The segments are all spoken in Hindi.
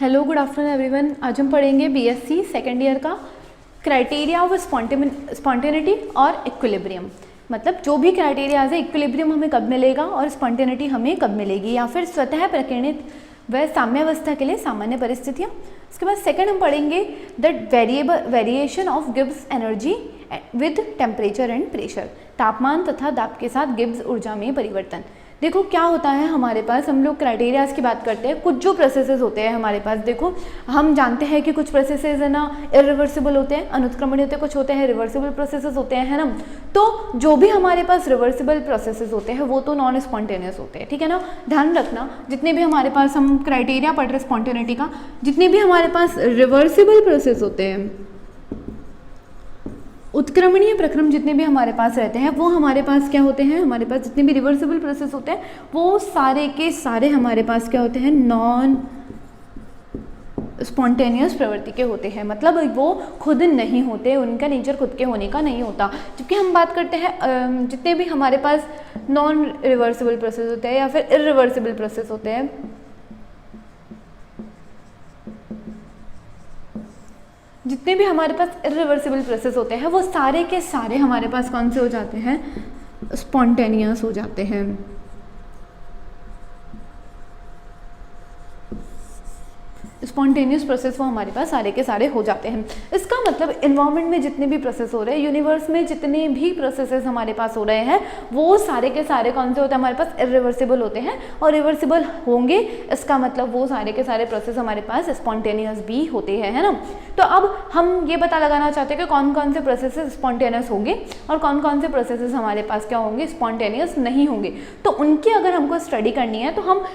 Hello good afternoon everyone. आज हम पढ़ेंगे बीएससी सेकेंड ईयर का क्राइटेरिया ऑफ स्पॉन्टेनिटी और इक्विलिब्रियम। मतलब जो भी क्राइटेरिया है, इक्विलिब्रियम हमें कब मिलेगा और स्पॉन्टेनिटी हमें कब मिलेगी, या फिर स्वतः प्रकीर्णित व साम्यावस्था के लिए सामान्य परिस्थितियाँ। उसके बाद सेकंड हम पढ़ेंगे the variation of Gibbs energy with temperature and pressure. तापमान तथा दाब के साथ गिब्स ऊर्जा में परिवर्तन। देखो क्या होता है हमारे पास, हम लोग क्राइटेरियाज की बात करते हैं। कुछ जो प्रोसेसेस होते हैं हमारे पास, देखो हम जानते हैं कि कुछ प्रोसेसेस है ना इरिवर्सिबल होते हैं, अनुत्क्रमणीय होते हैं, कुछ होते हैं रिवर्सिबल प्रोसेसेस होते हैं, है ना। तो जो भी हमारे पास रिवर्सिबल प्रोसेसेस होते हैं वो तो नॉन स्पॉन्टेनियस होते हैं, ठीक है ना। ध्यान रखना, जितने भी हमारे पास हम क्राइटेरिया पढ़ रहे स्पॉन्टेनिटी का, जितने भी हमारे पास रिवर्सिबल प्रोसेस होते हैं, उत्क्रमणीय प्रक्रम जितने भी हमारे पास रहते हैं, वो हमारे पास क्या होते हैं, हमारे पास जितने भी रिवर्सिबल प्रोसेस होते हैं वो सारे के सारे हमारे पास क्या होते हैं, नॉन स्पॉन्टेनियस प्रवृत्ति के होते हैं। मतलब वो खुद नहीं होते, उनका नेचर खुद के होने का नहीं होता। जबकि हम बात करते हैं जितने भी हमारे पास नॉन रिवर्सिबल प्रोसेस होते हैं या फिर इरिवर्सिबल प्रोसेस होते हैं, जितने भी हमारे पास इरिवर्सिबल प्रोसेस होते हैं वो सारे के सारे हमारे पास कौन से हो जाते हैं, स्पॉन्टेनियस हो जाते हैं। स्पॉन्टेनियस प्रोसेस वो हमारे पास सारे के सारे हो जाते हैं। इसका मतलब इन्वायरमेंट में जितने भी प्रोसेस हो रहे हैं, यूनिवर्स में जितने भी प्रोसेसेस हमारे पास हो रहे हैं, वो सारे के सारे कौन से होते हैं, हमारे पास इरिवर्सिबल होते हैं। और रिवर्सिबल होंगे, इसका मतलब वो सारे के सारे प्रोसेस हमारे पास स्पॉन्टेनियस भी होते हैं, है ना। तो अब हम ये पता लगाना चाहते हैं कि कौन कौन से प्रोसेसेस स्पॉन्टेनियस होंगे और कौन कौन से प्रोसेसेस हमारे पास क्या होंगे, स्पॉन्टेनियस नहीं होंगे। तो उनकी अगर हमको स्टडी करनी है तो हम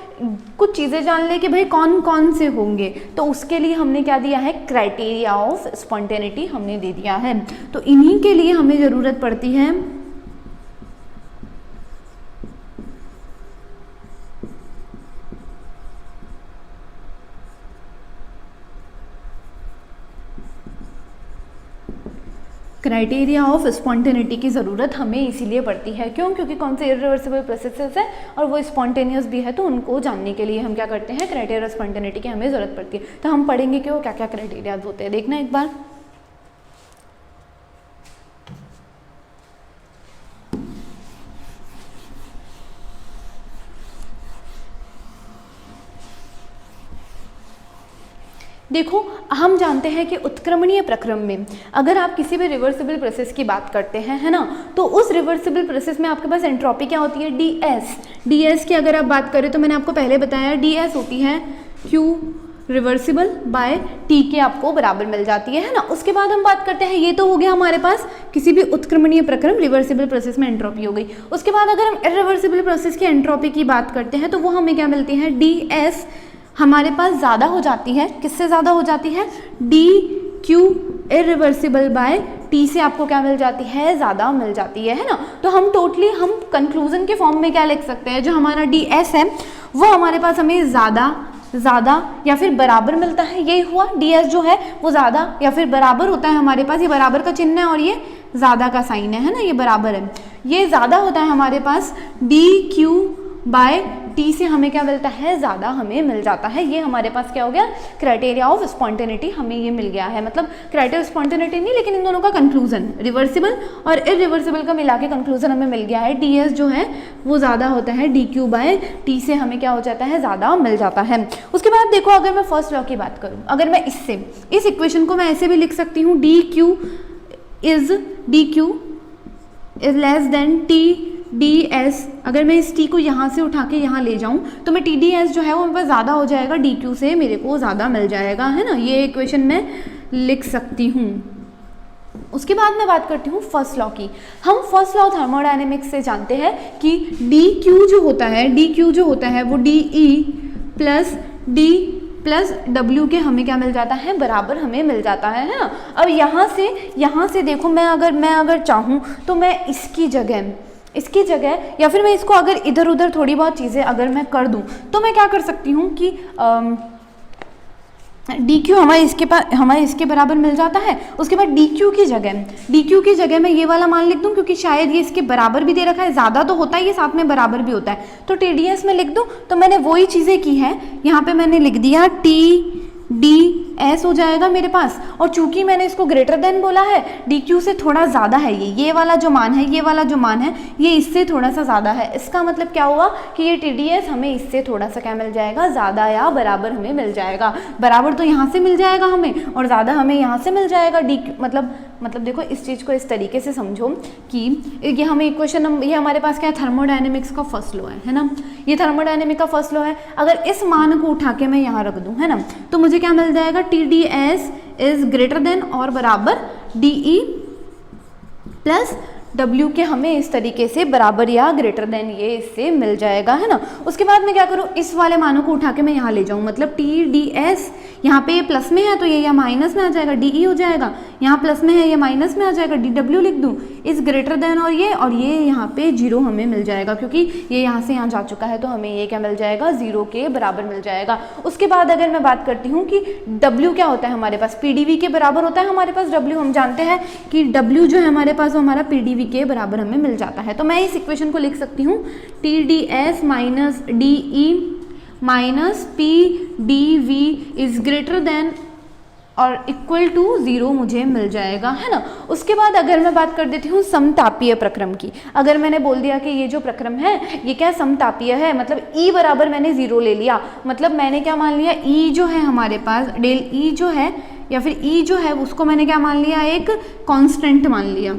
कुछ चीज़ें जान लें कि भाई कौन कौन से होंगे। तो उसके लिए हमने क्या दिया है, क्राइटेरिया ऑफ स्पॉन्टेनिटी हमने दे दिया है। तो इन्हीं के लिए हमें ज़रूरत पड़ती है क्राइटेरिया ऑफ स्पॉन्टेनिटी की ज़रूरत हमें इसीलिए पड़ती है। क्यों? क्योंकि कौन से इरिवर्सिबल प्रोसेसेस है और वो स्पॉन्टेनियस भी है, तो उनको जानने के लिए हम क्या करते हैं, क्राइटेरिया ऑफ स्पॉन्टेनिटी की हमें ज़रूरत पड़ती है। तो हम पढ़ेंगे क्यों, क्या क्या क्राइटेरियाज होते हैं, देखना एक बार। देखो हम जानते हैं कि उत्क्रमणीय प्रक्रम में अगर आप किसी भी रिवर्सिबल प्रोसेस की बात करते हैं, है ना, तो उस रिवर्सिबल प्रोसेस में आपके पास एंट्रोपी क्या होती है, ds की अगर आप बात करें तो मैंने आपको पहले बताया ds होती है Q रिवर्सिबल बाय T के आपको बराबर मिल जाती है ना। उसके बाद हम बात करते हैं, ये तो हो गया हमारे पास किसी भी उत्क्रमणीय प्रक्रम रिवर्सिबल प्रोसेस में एंट्रोपी हो गई। उसके बाद अगर हम इरिवर्सिबल प्रोसेस की एंट्रोपी की बात करते हैं तो वो हमें क्या मिलती है, ds हमारे पास ज़्यादा हो जाती है, किससे ज़्यादा हो जाती है, dq इरिवर्सिबल बाय T से आपको क्या मिल जाती है, ज़्यादा मिल जाती है ना। तो हम टोटली हम कंक्लूजन के फॉर्म में क्या लिख सकते हैं, जो हमारा ds है वो हमारे पास हमें ज़्यादा या फिर बराबर मिलता है। यही हुआ, ds जो है वो ज़्यादा या फिर बराबर होता है हमारे पास, ये बराबर का चिन्ह है और ये ज़्यादा का साइन है ना, ये बराबर है, ये ज़्यादा होता है हमारे पास, dq बाय T से हमें क्या मिलता है, ज़्यादा हमें मिल जाता है। ये हमारे पास क्या हो गया, क्राइटेरिया ऑफ स्पॉन्टेनिटी हमें ये मिल गया है। मतलब क्राइटेरिया ऑफ स्पॉन्टेनिटी नहीं, लेकिन इन दोनों का कंक्लूजन, रिवर्सिबल और इरिवर्सिबल का मिला के कंक्लूजन हमें मिल गया है। ds जो है वो ज़्यादा होता है, dq बाय T से हमें क्या हो जाता है, ज़्यादा मिल जाता है। उसके बाद देखो, अगर मैं फर्स्ट लॉ की बात करूँ, अगर मैं इस इक्वेशन को मैं ऐसे भी लिख सकती हूँ, dq is less than ds। अगर मैं इस t को यहाँ से उठा के यहाँ ले जाऊँ तो मैं tds जो है वो मेरे पास ज़्यादा हो जाएगा, dq से मेरे को ज़्यादा मिल जाएगा, है ना। ये इक्वेशन मैं लिख सकती हूँ। उसके बाद मैं बात करती हूँ फर्स्ट लॉ की। हम फर्स्ट लॉ थर्मोडायनेमिक्स से जानते हैं कि dq जो होता है वो de plus d plus w के हमें क्या मिल जाता है, बराबर हमें मिल जाता है ना। अब यहाँ से देखो, मैं अगर चाहूँ तो मैं इसकी जगह या फिर मैं इसको अगर इधर उधर थोड़ी बहुत चीज़ें अगर मैं कर दूं तो मैं क्या कर सकती हूँ कि dq हमारे इसके बराबर मिल जाता है। उसके बाद dq की जगह मैं ये वाला मान लिख दूं, क्योंकि शायद ये इसके बराबर भी दे रखा है, ज़्यादा तो होता है ये, साथ में बराबर भी होता है, तो TDS में लिख दूं। तो मैंने वही चीज़ें की है, यहाँ पे मैंने लिख दिया T एस हो जाएगा मेरे पास, और चूंकि मैंने इसको ग्रेटर देन बोला है, डी क्यू से थोड़ा ज़्यादा है ये वाला जो मान है, ये वाला जो मान है ये इससे थोड़ा सा ज़्यादा है। इसका मतलब क्या हुआ कि ये टी डी एस हमें इससे थोड़ा सा क्या मिल जाएगा, ज़्यादा या बराबर हमें मिल जाएगा। बराबर तो यहाँ से मिल जाएगा हमें, और ज़्यादा हमें यहाँ से मिल जाएगा। डी मतलब देखो इस चीज़ को इस तरीके से समझो कि ये हमें इक्वेशन, ये हमारे पास क्या है, थर्मोडायनेमिक्स का फर्स्ट लॉ है ना, ये थर्मोडायनेमिक का फर्स्ट लॉ है। अगर इस मान को उठा के मैं यहाँ रख दूँ, है ना, तो मुझे क्या मिल जाएगा, T D S is greater than और बराबर डी ई प्लस W के हमें इस तरीके से बराबर या ग्रेटर देन ये इससे मिल जाएगा, है ना। उसके बाद मैं क्या करूँ, इस वाले मानों को उठा के मैं यहाँ ले जाऊँ, मतलब टी डी एस यहाँ पे ये प्लस में है तो ये या माइनस में आ जाएगा, डी ई हो जाएगा, यहाँ प्लस में है ये माइनस में आ जाएगा, डी डब्ल्यू लिख दूँ, इस ग्रेटर देन और ये यहाँ पे जीरो हमें मिल जाएगा, क्योंकि ये यहाँ से यहाँ जा चुका है तो हमें ये क्या मिल जाएगा, जीरो के बराबर मिल जाएगा। उसके बाद अगर मैं बात करती हूँ कि W क्या होता है हमारे पास, PdV के बराबर होता है हमारे पास W। हम जानते हैं कि W जो है हमारे पास वो हमारा PdV के बराबर हमें मिल जाता है। तो मैं इस इक्वेशन को लिख सकती हूँ T D S minus D E minus P D V is greater than और इक्वल टू 0 मुझे मिल जाएगा, है ना। उसके बाद अगर मैं बात कर देती हूँ समतापीय प्रक्रम की, अगर मैंने बोल दिया कि ये जो प्रक्रम है ये क्या समतापीय है, मतलब E बराबर मैंने 0 ले लिया, मतलब मैंने क्या मान लिया, E जो है हमारे पास डेल E जो है या फिर E जो है उसको मैंने क्या मान लिया, एक कांस्टेंट मान लिया,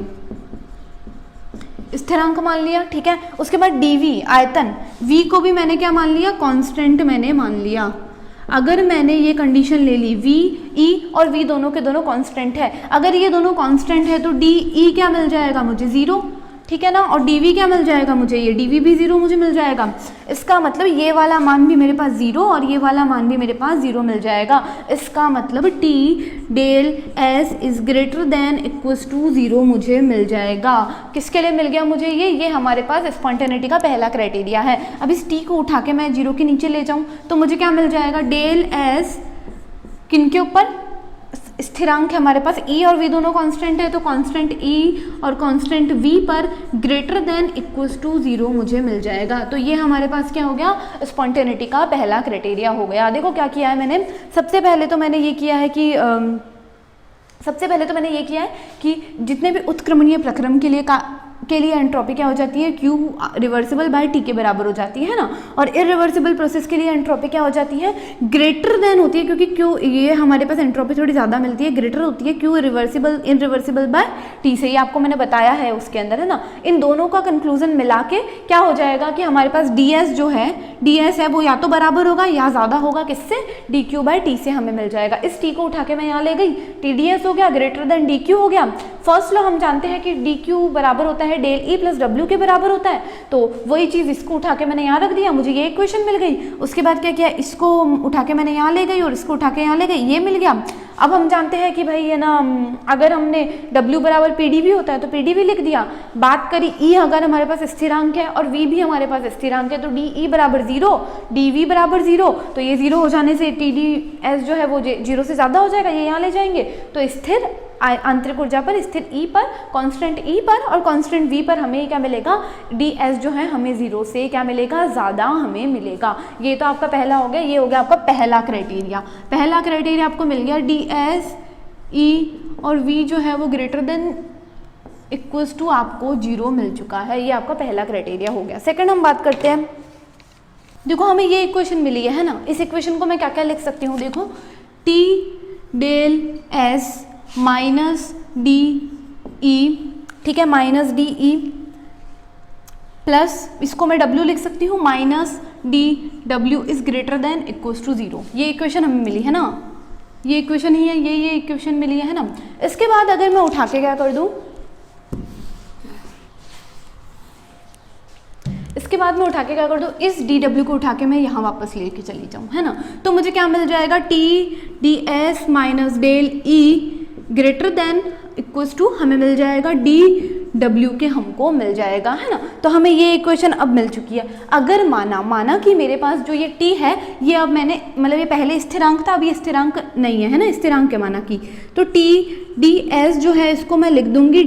स्थिरांक मान लिया, ठीक है। उसके बाद dv आयतन, v को भी मैंने क्या मान लिया, कांस्टेंट मैंने मान लिया। अगर मैंने ये कंडीशन ले ली v e और v दोनों के दोनों कांस्टेंट है, अगर ये दोनों कांस्टेंट है तो डी ई क्या मिल जाएगा मुझे, 0, ठीक है ना, और dv क्या मिल जाएगा मुझे, ये dv भी 0 मुझे मिल जाएगा। इसका मतलब ये वाला मान भी मेरे पास 0 और ये वाला मान भी मेरे पास 0 मिल जाएगा। इसका मतलब t del s is greater than equals to 0 मुझे मिल जाएगा। किसके लिए मिल गया मुझे ये हमारे पास स्पॉन्टेनिटी का पहला क्राइटेरिया है। अब इस t को उठा के मैं 0 के नीचे ले जाऊँ तो मुझे क्या मिल जाएगा, डेल s किन के ऊपर, स्थिरांक है हमारे पास E और V दोनों कांस्टेंट है तो कांस्टेंट E और कांस्टेंट V पर ग्रेटर देन इक्वल्स टू 0 मुझे मिल जाएगा। तो ये हमारे पास क्या हो गया, स्पॉन्टेनिटी का पहला क्राइटेरिया हो गया। देखो क्या किया है मैंने, सबसे पहले तो मैंने ये किया है कि जितने भी उत्क्रमणीय प्रक्रम के लिए एंट्रोपी क्या हो जाती है, Q रिवर्सिबल बाय T के बराबर हो जाती है ना, और इरिवर्सिबल प्रोसेस के लिए एंट्रोपी क्या हो जाती है, ग्रेटर देन होती है, क्योंकि Q ये हमारे पास एंट्रोपी थोड़ी ज़्यादा मिलती है, ग्रेटर होती है Q इरिवर्सिबल बाय T से, ये आपको मैंने बताया है उसके अंदर, है ना। इन दोनों का कंक्लूजन मिला के क्या हो जाएगा कि हमारे पास ds जो है, ds है वो या तो बराबर होगा या ज़्यादा होगा, किससे, dq बाय T से हमें मिल जाएगा। इस T को उठा के मैं यहाँ ले गई, TdS हो गया ग्रेटर देन dq हो गया। फर्स्ट लॉ हम जानते हैं कि dq बराबर होता है डेल ई प्लस डब्ल्यू के बराबर होता है, तो वही चीज़ इसको उठा के मैंने यहाँ रख दिया, मुझे ये इक्वेशन मिल गई। उसके बाद क्या किया, इसको उठा के मैंने यहाँ ले गई और इसको उठा के यहाँ ले गई, ये मिल गया। अब हम जानते हैं कि भाई है ना, अगर हमने W बराबर PdV होता है तो PdV लिख दिया। बात करी E अगर हमारे पास स्थिरांक है और V भी हमारे पास स्थिरांक है तो DE बराबर 0, DV बराबर 0, तो ये 0 हो जाने से TdS जो है वो 0 से ज़्यादा हो जाएगा, ये यहाँ ले जाएंगे तो स्थिर आंतरिक ऊर्जा पर, स्थिर E पर, कांस्टेंट E पर और कांस्टेंट V पर हमें क्या मिलेगा, ds जो है हमें 0 से क्या मिलेगा, ज़्यादा हमें मिलेगा। ये तो आपका पहला हो गया, ये हो गया आपका पहला क्राइटेरिया। पहला क्राइटेरिया आपको मिल गया, ds E और V जो है वो ग्रेटर देन इक्वल्स टू आपको 0 मिल चुका है, ये आपका पहला क्राइटेरिया हो गया। सेकंड हम बात करते हैं, देखो हमें ये इक्वेशन मिली है ना, इस इक्वेशन को मैं क्या क्या लिख सकती हूँ, देखो T del S minus D E, ठीक है, माइनस डी ई प्लस इसको मैं W लिख सकती हूँ minus D W is greater than equals to 0। ये इक्वेशन हमें मिली है ना, ये इक्वेशन ही है, ये इक्वेशन मिली है ना। इसके बाद अगर मैं उठा के क्या कर दूँ, इसके बाद मैं उठा के क्या कर दूँ, इस dw को उठा के मैं यहाँ वापस लेके चली जाऊँ, है ना, तो मुझे क्या मिल जाएगा, TdS minus del E greater than equals to हमें मिल जाएगा dw के हमको मिल जाएगा, है ना। तो हमें ये इक्वेशन अब मिल चुकी है। अगर माना कि मेरे पास जो ये t है ये अब मैंने मतलब ये पहले स्थिरांक था, अब ये स्थिरांक नहीं है ना, स्थिरांक के माना की, तो TdS जो है इसको मैं लिख दूंगी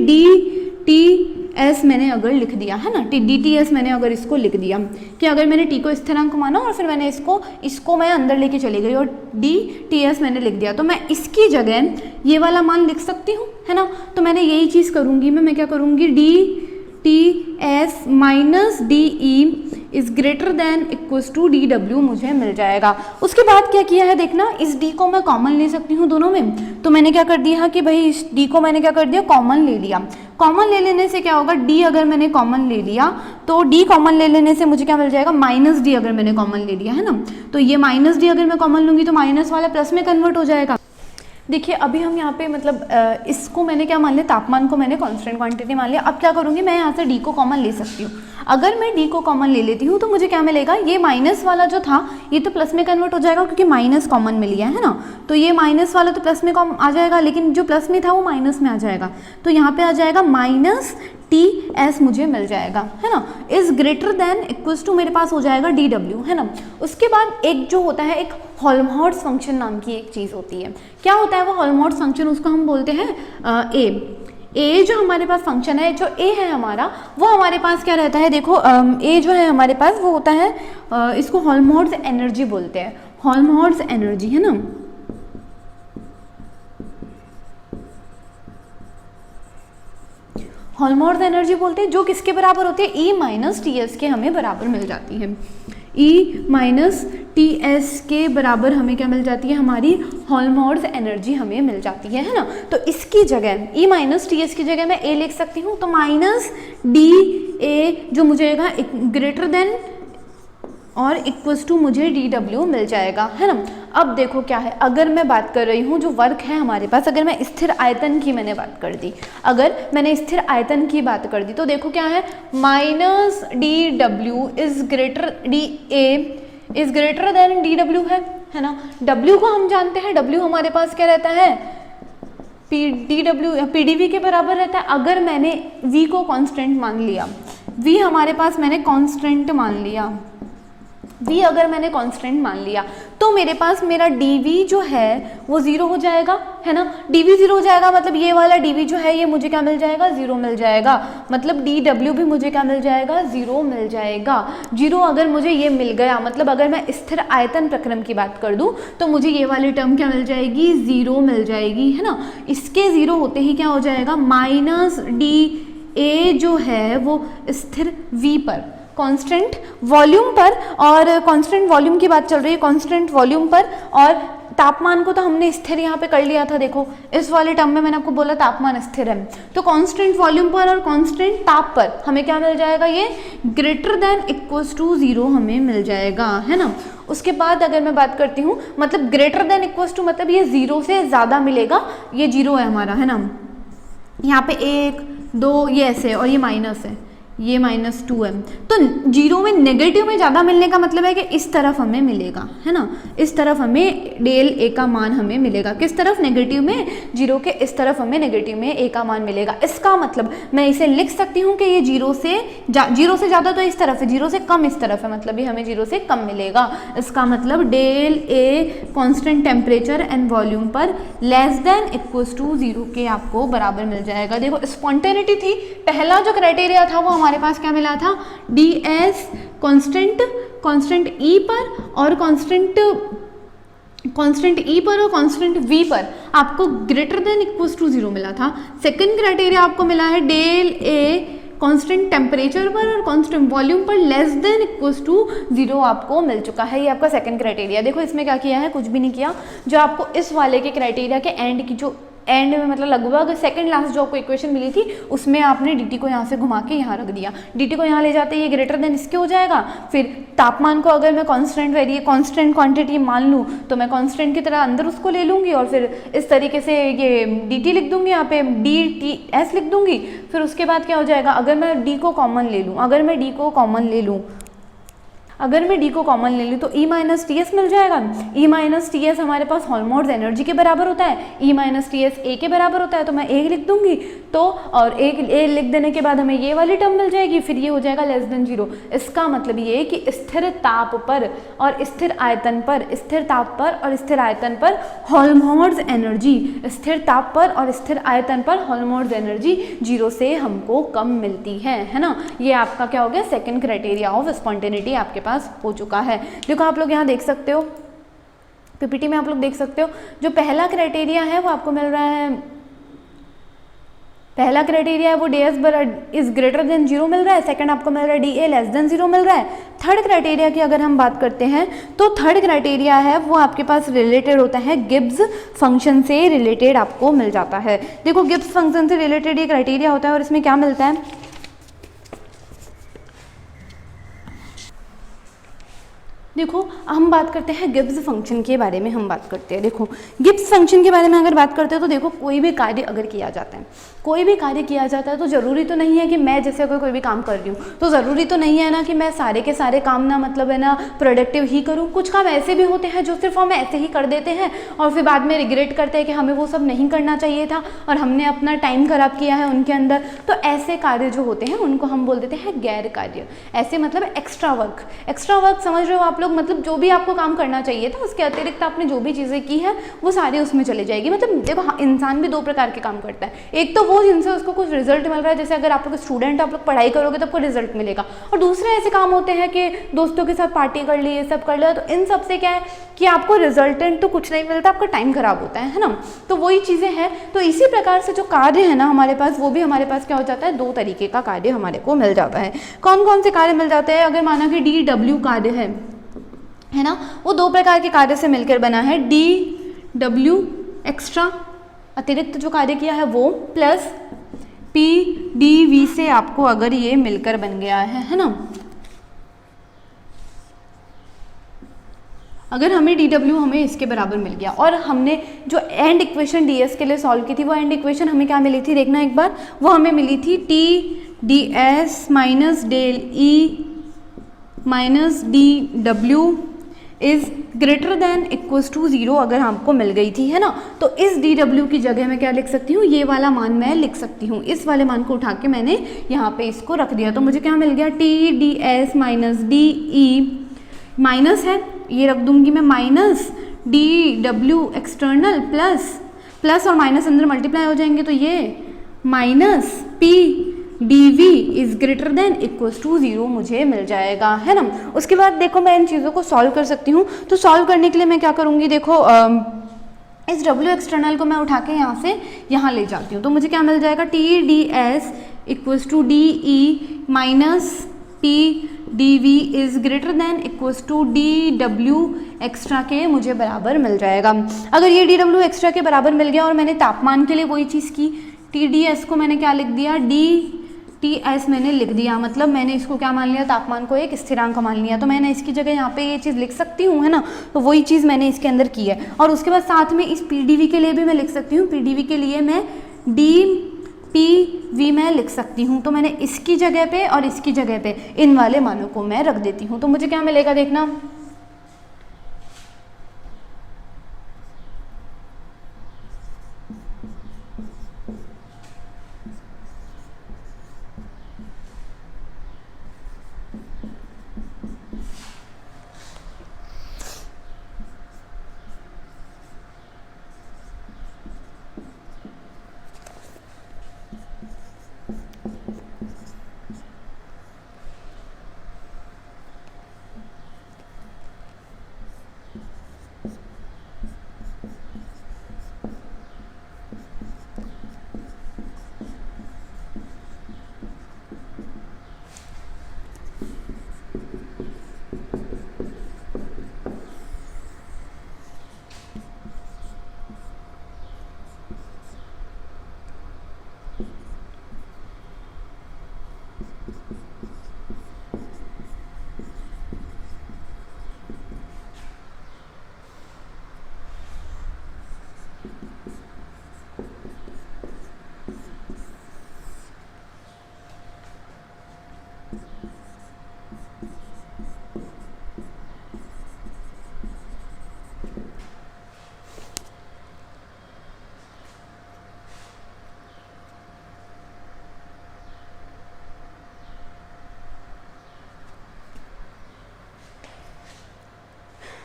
एस मैंने अगर लिख दिया है ना, डी टी एस मैंने अगर इसको लिख दिया कि अगर मैंने टी को स्थिरांक माना और फिर मैंने इसको मैं अंदर लेके चली गई और डी टी एस मैंने लिख दिया, तो मैं इसकी जगह ये वाला मान लिख सकती हूँ, है ना। तो मैंने यही चीज़ करूँगी, मैं क्या करूँगी, D T S minus D E is greater than equals to D W मुझे मिल जाएगा। उसके बाद क्या किया है देखना, इस डी को मैं कॉमन ले सकती हूँ दोनों में, तो मैंने क्या कर दिया कि भाई इस डी को मैंने क्या कर दिया, कॉमन ले लिया। कॉमन ले लेने से क्या होगा, डी अगर मैंने कॉमन ले लिया तो डी कॉमन ले लेने से मुझे क्या मिल जाएगा, माइनस डी अगर मैंने कॉमन ले लिया, है ना। तो ये माइनस डी अगर मैं कॉमन लूँगी तो माइनस वाला प्लस में कन्वर्ट हो जाएगा। देखिए अभी हम यहाँ पे मतलब इसको मैंने क्या मान लिया, तापमान को मैंने कांस्टेंट क्वांटिटी मान लिया। अब क्या करूँगी, मैं यहाँ से डी को कॉमन ले सकती हूँ। अगर मैं डी को कॉमन ले लेती हूँ तो मुझे क्या मिलेगा, ये माइनस वाला जो था ये तो प्लस में कन्वर्ट हो जाएगा क्योंकि माइनस कॉमन में लिया है ना। तो ये माइनस वाला तो प्लस में आ जाएगा, लेकिन जो प्लस में था वो माइनस में आ जाएगा, तो यहाँ पे आ जाएगा माइनस टी एस मुझे मिल जाएगा, है ना। Is greater than equals to मेरे पास हो जाएगा डी डब्ल्यू, है ना। उसके बाद एक जो होता है, एक हेल्महोल्ट्ज़ फंक्शन नाम की एक चीज़ होती है। क्या होता है वो हेल्महोल्ट्ज़ फंक्शन, उसको हम बोलते हैं ए जो हमारे पास फंक्शन है, जो ए है हमारा, वो हमारे पास क्या रहता है, देखो ए जो है हमारे पास वो होता है, इसको हेल्महोल्ट्ज़ एनर्जी बोलते हैं, हेल्महोल्ट्ज़ एनर्जी, है ना। हेल्महोल्ट्ज़ एनर्जी बोलते हैं, जो किसके बराबर होती है, ई माइनस टी एस के हमें बराबर मिल जाती है। ई माइनस टी एस के बराबर हमें क्या मिल जाती है, हमारी हेल्महोल्ट्ज़ एनर्जी हमें मिल जाती है ना। तो इसकी जगह ई माइनस टी एस की जगह मैं ए लिख सकती हूँ, तो माइनस डी ए जो मुझे ग्रेटर देन और इक्वल्स टू मुझे डी डब्ल्यू मिल जाएगा, है ना। अब देखो क्या है, अगर मैं बात कर रही हूँ जो वर्क है हमारे पास, अगर मैं स्थिर आयतन की मैंने बात कर दी, अगर मैंने स्थिर आयतन की बात कर दी तो देखो क्या है, minus D W is greater, D A is greater then D W है ना। डब्ल्यू को हम जानते हैं, डब्ल्यू हमारे पास क्या रहता है, D W P D V के बराबर रहता है। अगर मैंने वी को कॉन्स्टेंट मान लिया, वी हमारे पास मैंने कॉन्स्टेंट मान लिया, v अगर मैंने कांस्टेंट मान लिया तो मेरे पास मेरा dv जो है वो जीरो हो जाएगा, है ना। dv जीरो हो जाएगा मतलब ये वाला dv जो है ये मुझे क्या मिल जाएगा, जीरो मिल जाएगा। मतलब dw भी मुझे क्या मिल जाएगा, जीरो मिल जाएगा। जीरो अगर मुझे ये मिल गया, मतलब अगर मैं स्थिर आयतन प्रक्रम की बात कर दूं तो मुझे ये वाली टर्म क्या मिल जाएगी, जीरो मिल जाएगी, है ना। इसके जीरो होते ही क्या हो जाएगा, माइनस डी ए जो है वो स्थिर v पर, कांस्टेंट वॉल्यूम पर, और कांस्टेंट वॉल्यूम की बात चल रही है, कांस्टेंट वॉल्यूम पर, और तापमान को तो हमने स्थिर यहाँ पे कर लिया था। देखो इस वाले टर्म में मैंने आपको बोला तापमान स्थिर है, तो कांस्टेंट वॉल्यूम पर और कांस्टेंट ताप पर हमें क्या मिल जाएगा, ये greater than equals to zero हमें मिल जाएगा, है ना। उसके बाद अगर मैं बात करती हूँ, मतलब ग्रेटर देन इक्वल्स टू मतलब ये जीरो से ज़्यादा मिलेगा, ये जीरो है हमारा, है ना। यहाँ पे 1 2 ये ऐसे और ये माइनस है, ये -2 है, तो जीरो में नेगेटिव में ज़्यादा मिलने का मतलब है कि इस तरफ हमें मिलेगा, है ना। इस तरफ हमें डेल ए का मान हमें मिलेगा, किस तरफ, नेगेटिव में, जीरो के इस तरफ हमें नेगेटिव में ए का मान मिलेगा। इसका मतलब मैं इसे लिख सकती हूँ कि ये जीरो से ज़्यादा तो इस तरफ है, जीरो से कम इस तरफ है, मतलब ये हमें जीरो से कम मिलेगा। इसका मतलब del A constant temperature and volume पर less than equals to zero के आपको बराबर मिल जाएगा। देखो स्पॉन्टेनिटी थी, पहला जो क्राइटेरिया था वो हमारे पास क्या मिला था, डी एस कांस्टेंट ई पर और कांस्टेंट ई पर और कांस्टेंट वी पर आपको greater than equals to zero मिला था। सेकंड क्राइटेरिया आपको मिला है डेल ए कांस्टेंट टेम्परेचर पर और कांस्टेंट वॉल्यूम पर less than equals to zero आपको मिल चुका है, ये आपका सेकंड क्राइटेरिया। देखो इसमें क्या किया है, कुछ भी नहीं किया, जो आपको इस वाले के क्राइटेरिया के एंड की जो एंड में मतलब लगभग सेकंड लास्ट जो आपको इक्वेशन मिली थी उसमें आपने dt को यहाँ से घुमा के यहाँ रख दिया, dt को यहाँ ले जाते ये ग्रेटर देन इसके हो जाएगा। फिर तापमान को अगर मैं कांस्टेंट क्वांटिटी मान लूँ तो मैं कांस्टेंट की तरह अंदर उसको ले लूँगी और फिर इस तरीके से ये dt लिख दूँगी, यहाँ पे dts लिख दूँगी। फिर उसके बाद क्या हो जाएगा, अगर मैं d को कॉमन ले लूँ, अगर मैं डी को कॉमन ले लूँ तो ई माइनस टी एस मिल जाएगा। ई माइनस टी एस हमारे पास हेल्महोल्ट्ज़ एनर्जी के बराबर होता है, ई माइनस टी एस ए के बराबर होता है, तो मैं ए लिख दूंगी। तो और ए लिख देने के बाद हमें ये वाली टर्म मिल जाएगी, फिर ये हो जाएगा लेस देन 0। इसका मतलब ये कि स्थिर ताप पर और स्थिर आयतन पर, स्थिर ताप पर और स्थिर आयतन पर हेल्महोल्ट्ज़ एनर्जी, स्थिर ताप पर और स्थिर आयतन पर हेल्महोल्ट्ज़ एनर्जी 0 से हमको कम मिलती है ना। ये आपका क्या हो गया, सेकंड क्राइटेरिया ऑफ स्पॉन्टेनिटी आपके पास हो चुका है। देखो आप लोग यहाँ देख सकते हो, पीपीटी में आप लोग देख सकते हो, जो पहला क्राइटेरिया है वो आपको मिल रहा है, पहला क्राइटेरिया है वो D S is greater then 0 मिल रहा है, सेकंड आपको मिल रहा है डी ए लेस देन 0 मिल रहा है। थर्ड क्राइटेरिया की अगर हम बात करते हैं तो थर्ड क्राइटेरिया है वो आपके पास रिलेटेड होता है गिब्स फंक्शन से रिलेटेड आपको मिल जाता है। देखो गिब्स फंक्शन से रिलेटेड ये क्राइटेरिया होता है और इसमें क्या मिलता है, देखो हम बात करते हैं गिब्स फंक्शन के बारे में, हम बात करते हैं। देखो गिब्स फंक्शन के बारे में अगर बात करते हैं तो देखो कोई भी कार्य अगर किया जाता है, कोई भी कार्य किया जाता है तो ज़रूरी तो नहीं है कि मैं जैसे अगर कोई भी काम कर रही हूँ तो ज़रूरी तो नहीं है ना कि मैं सारे के सारे काम ना मतलब है ना प्रोडक्टिव ही करूँ। कुछ काम ऐसे भी होते हैं जो सिर्फ हम ऐसे ही कर देते हैं और फिर बाद में रिग्रेट करते हैं कि हमें वो सब नहीं करना चाहिए था और हमने अपना टाइम खराब किया है उनके अंदर। तो ऐसे कार्य जो होते हैं उनको हम बोल देते हैं गैर कार्य, ऐसे मतलब एक्स्ट्रा वर्क। एक्स्ट्रा वर्क समझ रहे हो आप लोग, मतलब जो भी आपको काम करना चाहिए था उसके अतिरिक्त आपने जो भी चीज़ें की है वो सारी उसमें चली जाएगी। मतलब देखो इंसान भी दो प्रकार के काम करता है, एक तो वो जिनसे उसको कुछ रिजल्ट मिल रहा है, जैसे अगर आप लोग स्टूडेंट आप लोग पढ़ाई करोगे तो आपको रिजल्ट मिलेगा, और दूसरे ऐसे काम होते हैं कि दोस्तों के साथ पार्टी कर ली, ये सब कर लिया, तो इन सब से क्या है कि आपको रिजल्टेंट तो कुछ नहीं मिलता, आपका टाइम खराब होता है ना। तो वही चीज़ें हैं। तो इसी प्रकार से जो कार्य है ना हमारे पास, वो भी हमारे पास क्या हो जाता है, दो तरीके का कार्य हमारे को मिल जाता है। कौन कौन से कार्य मिल जाते हैं, अगर माना कि डी डब्ल्यू कार्य है ना, वो दो प्रकार के कार्य से मिलकर बना है। डी डब्ल्यू एक्स्ट्रा अतिरिक्त जो कार्य किया है वो, प्लस पी डी वी से आपको अगर ये मिलकर बन गया है ना। अगर हमें डी डब्ल्यू हमें इसके बराबर मिल गया और हमने जो एंड इक्वेशन डी एस के लिए सॉल्व की थी, वो एंड इक्वेशन हमें क्या मिली थी, देखना एक बार, वो हमें मिली थी T D S minus del E minus D W is greater than equals to 0 अगर हमको मिल गई थी, है ना। तो इस डी डब्ल्यू की जगह मैं क्या लिख सकती हूँ, ये वाला मान मैं लिख सकती हूँ। इस वाले मान को उठा के मैंने यहाँ पे इसको रख दिया, तो मुझे क्या मिल गया, T D S minus D E, minus है ये रख दूंगी मैं, minus D W external plus और माइनस अंदर मल्टीप्लाई हो जाएंगे, तो ये minus P D V is greater than equals to 0 मुझे मिल जाएगा, है ना। उसके बाद देखो मैं इन चीज़ों को सॉल्व कर सकती हूँ। तो सॉल्व करने के लिए मैं क्या करूँगी, देखो इस डब्ल्यू एक्सटर्नल को मैं उठा के यहाँ से यहाँ ले जाती हूँ, तो मुझे क्या मिल जाएगा, T D S equals to D E minus P D V is greater than equals to D W extra के मुझे बराबर मिल जाएगा। अगर ये डी डब्ल्यू एक्स्ट्रा के बराबर मिल गया और मैंने तापमान के लिए वही चीज़ की, टी डी एस को मैंने क्या लिख दिया, डी टी एस मैंने लिख दिया, मतलब मैंने इसको क्या मान लिया, तापमान को एक स्थिरांक मान लिया, तो मैंने इसकी जगह यहाँ पे ये चीज़ लिख सकती हूँ, है ना। तो वही चीज़ मैंने इसके अंदर की है। और उसके बाद साथ में इस पी डी वी के लिए भी मैं लिख सकती हूँ, पी डी वी के लिए मैं डी पी वी मैं लिख सकती हूँ, तो मैंने इसकी जगह पे और इसकी जगह पे इन वाले मानों को मैं रख देती हूँ, तो मुझे क्या मिलेगा, देखना,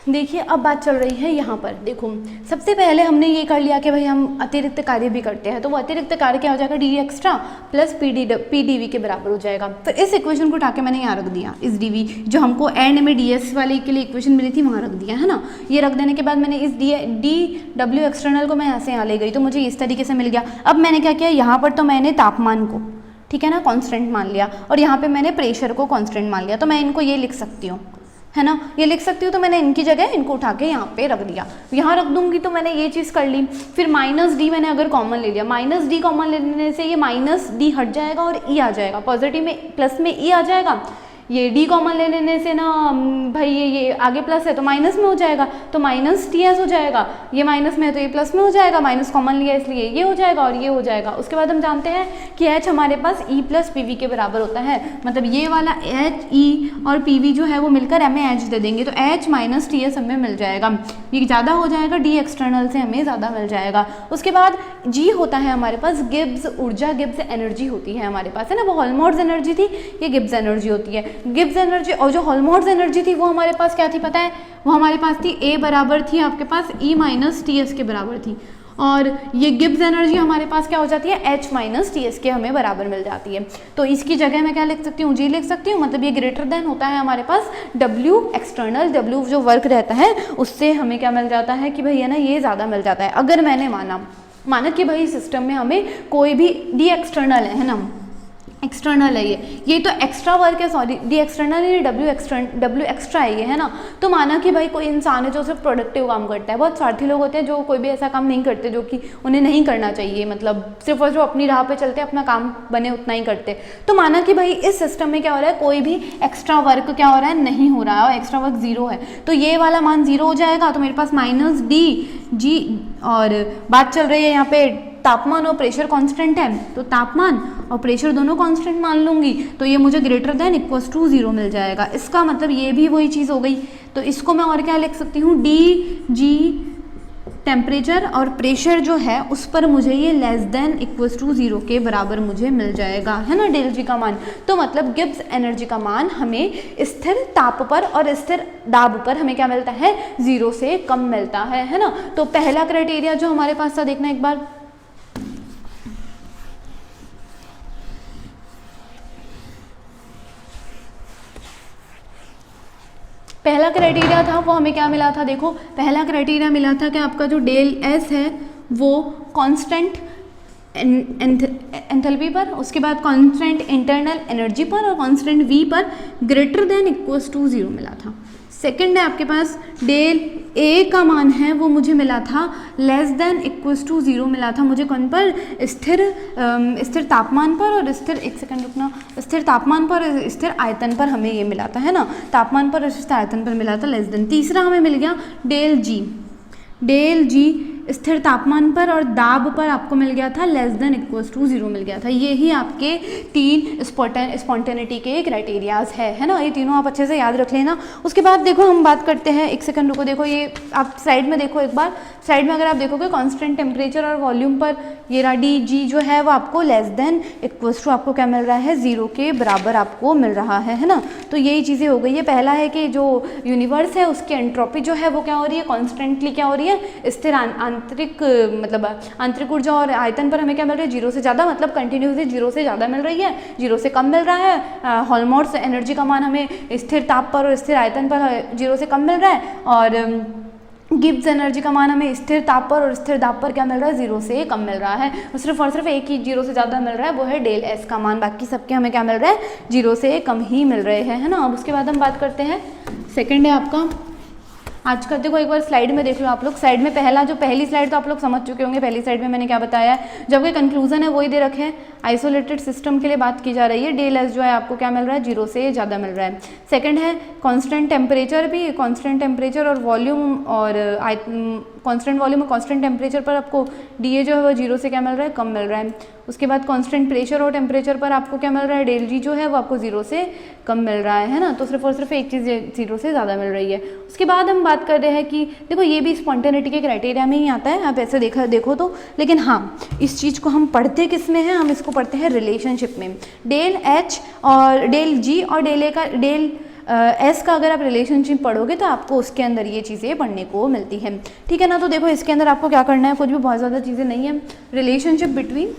देखिए अब बात चल रही है यहाँ पर, देखो सबसे पहले हमने ये कर लिया कि भाई हम अतिरिक्त कार्य भी करते हैं, तो वो अतिरिक्त कार्य क्या हो जाएगा, D extra plus P D V के बराबर हो जाएगा। तो इस इक्वेशन को उठा के मैंने यहाँ रख दिया, इस डी वी जो हमको एंड में डी एस वाले के लिए इक्वेशन मिली थी वहाँ रख दिया है ना। ये रख देने के बाद मैंने इस डी डब्ल्यू एक्सटर्नल को मैं यहाँ से यहाँ ले गई, तो मुझे इस तरीके से मिल गया। अब मैंने क्या किया, यहाँ पर तो मैंने तापमान को, ठीक है ना, कांस्टेंट मान लिया, और यहाँ पे मैंने प्रेशर को कांस्टेंट मान लिया, तो मैं इनको ये लिख सकती हूँ, है ना, ये लिख सकती हूँ। तो मैंने इनकी जगह इनको उठा के यहाँ पे रख दिया, यहाँ रख दूंगी, तो मैंने ये चीज़ कर ली। फिर माइनस डी मैंने अगर कॉमन ले लिया, माइनस डी कॉमन लेने से ये माइनस डी हट जाएगा और ई आ जाएगा, पॉजिटिव में प्लस में ई आ जाएगा। ये डी कॉमन ले लेने से ना भाई ये आगे प्लस है तो माइनस में हो जाएगा, तो माइनस टी एस हो जाएगा, ये माइनस में है तो ये प्लस में हो जाएगा, माइनस कॉमन लिया इसलिए ये हो जाएगा और ये हो जाएगा। उसके बाद हम जानते हैं कि एच हमारे पास ई प्लस पी वी के बराबर होता है, मतलब ये वाला एच ई और पी वी जो है वो मिलकर हमें एच दे देंगे, तो एच माइनस टी एस हमें मिल जाएगा, ये ज़्यादा हो जाएगा, डी एक्सटर्नल से हमें ज़्यादा मिल जाएगा। उसके बाद जी होता है हमारे पास गिब्स ऊर्जा, गिब्स एनर्जी होती है हमारे पास, है ना, वो हेल्महोल्ट्ज़ एनर्जी थी, ये गिब्स एनर्जी होती है। गिब्स एनर्जी और जो हेल्महोल्ट्ज़ एनर्जी थी वो हमारे पास क्या थी पता है, वो हमारे पास थी ए बराबर थी आपके पास ई माइनस टी एस के बराबर थी, और ये गिब्स एनर्जी हमारे पास क्या हो जाती है, एच माइनस टी एस के हमें बराबर मिल जाती है। तो इसकी जगह मैं क्या लिख सकती हूँ, जी लिख सकती हूँ, मतलब ये ग्रेटर देन होता है हमारे पास डब्ल्यू एक्सटर्नल, डब्ल्यू जो वर्क रहता है उससे हमें क्या मिल जाता है कि भाई है ना ये ज़्यादा मिल जाता है। अगर मैंने माना कि भाई सिस्टम में हमें कोई भी डी एक्सटर्नल है ना, एक्सटर्नल है ये तो एक्स्ट्रा वर्क है, सॉरी डी एक्सटर्नल है, डब्ल्यू एक्स्ट्रा है ये, है ना। तो माना कि भाई कोई इंसान है जो सिर्फ प्रोडक्टिव काम करता है, बहुत स्वार्थी लोग होते हैं जो कोई भी ऐसा काम नहीं करते जो कि उन्हें नहीं करना चाहिए, मतलब सिर्फ और जो अपनी राह पे चलते हैं, अपना काम बने उतना ही करते। तो माना कि भाई इस सिस्टम में क्या हो रहा है, कोई भी एक्स्ट्रा वर्क क्या हो रहा है, नहीं हो रहा है, और एक्स्ट्रा वर्क जीरो है, तो ये वाला मान जीरो हो जाएगा। तो मेरे पास माइनस डी जी, और बात चल रही है यहाँ पे तापमान और प्रेशर कांस्टेंट है, तो तापमान और प्रेशर दोनों कांस्टेंट मान लूँगी, तो ये मुझे greater than equals to zero मिल जाएगा। इसका मतलब ये भी वही चीज़ हो गई, तो इसको मैं और क्या लिख सकती हूँ, डी जी टेम्परेचर और प्रेशर जो है उस पर मुझे ये less than equals to zero के बराबर मुझे मिल जाएगा, है ना, डेल जी का मान। तो मतलब गिब्स एनर्जी का मान हमें स्थिर ताप पर और स्थिर दाब पर हमें क्या मिलता है, जीरो से कम मिलता है ना। तो पहला क्राइटेरिया जो हमारे पास था, देखना एक बार, पहला क्राइटेरिया था वो हमें क्या मिला था, देखो पहला क्राइटेरिया मिला था कि आपका जो डेल एस है वो कांस्टेंट एंथैल्पी पर, उसके बाद कांस्टेंट इंटरनल एनर्जी पर और कांस्टेंट वी पर greater than equals to zero मिला था। सेकंड है आपके पास डेल ए का मान है वो मुझे मिला था less than equals to zero मिला था मुझे कौन पर, स्थिर तापमान पर और स्थिर, एक सेकंड रुकना, स्थिर तापमान पर और स्थिर आयतन पर हमें ये मिला था, है ना, तापमान पर और स्थिर आयतन पर मिला था लेस देन। तीसरा हमें मिल गया डेल जी स्थिर तापमान पर और दाब पर आपको मिल गया था less than equals to zero मिल गया था। ये ही आपके तीन स्पॉन्टेनिटी के क्राइटेरियाज है ना, ये तीनों आप अच्छे से याद रख लेना। उसके बाद देखो हम बात करते हैं, एक सेकंड रुको, देखो ये आप साइड में देखो एक बार, साइड में अगर आप देखोगे कांस्टेंट टेम्परेचर और वॉल्यूम पर ये रहा डी जी जो है वो आपको लेस देन इक्वल्स टू आपको क्या मिल रहा है, जीरो के बराबर आपको मिल रहा है ना। तो यही चीज़ें हो गई है। पहला है कि जो यूनिवर्स है उसकी एंट्रोपी जो है वो क्या हो रही है, कॉन्स्टेंटली क्या हो रही है, स्थिर आंतरिक, मतलब आंतरिक ऊर्जा और आयतन पर हमें क्या मिल रही है, जीरो से ज़्यादा, मतलब कंटिन्यूसली जीरो से ज़्यादा मिल रही है, जीरो से कम मिल रहा है। हेल्महोल्ट्ज़ एनर्जी का मान हमें स्थिर ताप पर और स्थिर आयतन पर जीरो से कम मिल रहा है, और गिब्स एनर्जी का मान हमें स्थिर ताप पर और स्थिर दाब पर क्या मिल रहा है, जीरो से कम मिल रहा है। सिर्फ और सिर्फ एक ही जीरो से ज़्यादा मिल रहा है, वो है डेल एस का मान, बाकी सबके हमें क्या मिल रहा है, जीरो से कम ही मिल रहे हैं, है ना। अब उसके बाद हम बात करते हैं, सेकंड है आपका आज का, देखो एक बार स्लाइड में देख लो आप लोग, साइड में पहली स्लाइड तो आप लोग समझ चुके होंगे, पहली स्लाइड में मैंने क्या बताया है, जब कोई कंक्लूजन है वही दे रखे हैं, आइसोलेटेड सिस्टम के लिए बात की जा रही है, डेल एस जो है आपको क्या मिल रहा है, जीरो से ज़्यादा मिल रहा है। सेकंड है कांस्टेंट टेम्परेचर, भी कांस्टेंट टेम्परेचर और वॉल्यूम और कांस्टेंट वॉल्यूम और कांस्टेंट टेम्परेचर पर आपको डी ए जो है वो जीरो से क्या मिल रहा है, कम मिल रहा है। उसके बाद कांस्टेंट प्रेशर और टेम्परेचर पर आपको क्या मिल रहा है, डेल जी जो है वो आपको जीरो से कम मिल रहा है ना। तो सिर्फ और सिर्फ एक चीज़ जीरो से ज़्यादा मिल रही है। उसके बाद हम बात कर रहे हैं कि देखो ये भी स्पॉन्टेनिटी के क्राइटेरिया में ही आता है, आप ऐसे देखो तो, लेकिन हाँ इस चीज़ को हम पढ़ते किस में है, हम इसको पढ़ते हैं रिलेशनशिप में। डेल एच और डेल जी और डेल ए का, डेल एस का अगर आप रिलेशनशिप पढ़ोगे तो आपको उसके अंदर ये चीज़ें पढ़ने को मिलती हैं, ठीक है ना। तो देखो इसके अंदर आपको क्या करना है, कुछ भी बहुत ज़्यादा चीज़ें नहीं है, रिलेशनशिप बिटवीन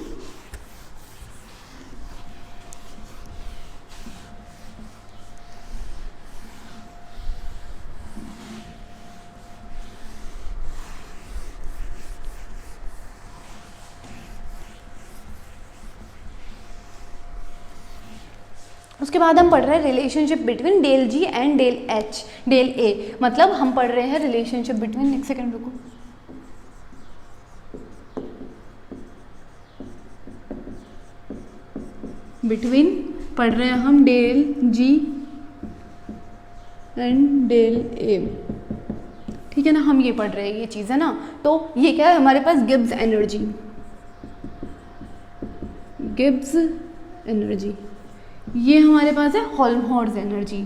उसके बाद हम पढ़ रहे हैं relationship between del G and del H del A, मतलब हम पढ़ रहे हैं रिलेशनशिप बिटवीन, एक सेकेंड रुको, बिटवीन पढ़ रहे हैं हम del G and del A, ठीक है ना। हम ये पढ़ रहे हैं ये चीज़ है ना। तो ये क्या है हमारे पास, गिब्स एनर्जी, गिब्स एनर्जी, ये हमारे पास है हेल्महोल्ट्ज़ एनर्जी,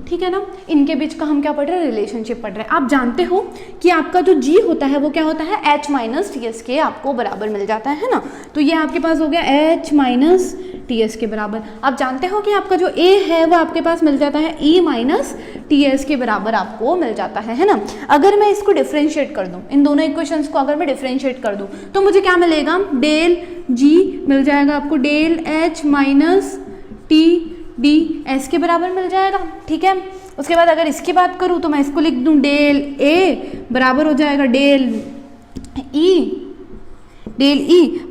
ठीक है ना। इनके बीच का हम क्या पढ़ रहे हैं, रिलेशनशिप पढ़ रहे हैं। आप जानते हो कि आपका जो जी होता है वो क्या होता है, H माइनस टी एस के आपको बराबर मिल जाता है ना। तो ये आपके पास हो गया H माइनस टी एस के बराबर। आप जानते हो कि आपका जो A है वो आपके पास मिल जाता है E माइनस टी एस के बराबर आपको मिल जाता है ना। अगर मैं इसको डिफ्रेंशिएट कर दूँ, इन दोनों इक्वेशंस को अगर मैं डिफ्रेंशिएट कर दूँ तो मुझे क्या मिलेगा, डेल जी मिल जाएगा आपको del H minus T D S के बराबर मिल जाएगा, ठीक है। उसके बाद अगर इसकी बात करूँ तो मैं इसको लिख दूँ डेल ए बराबर हो जाएगा del E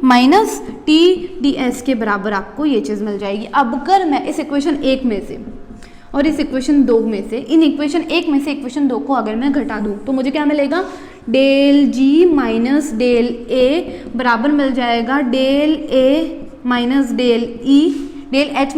minus T D S के बराबर आपको ये चीज़ मिल जाएगी। अब अगर मैं इस इक्वेशन 1 में से और इस इक्वेशन 2 में से, इन इक्वेशन 1 में से इक्वेशन 2 को अगर मैं घटा दूँ तो मुझे क्या मिलेगा, del G minus del A बराबर मिल जाएगा del A minus del E, del H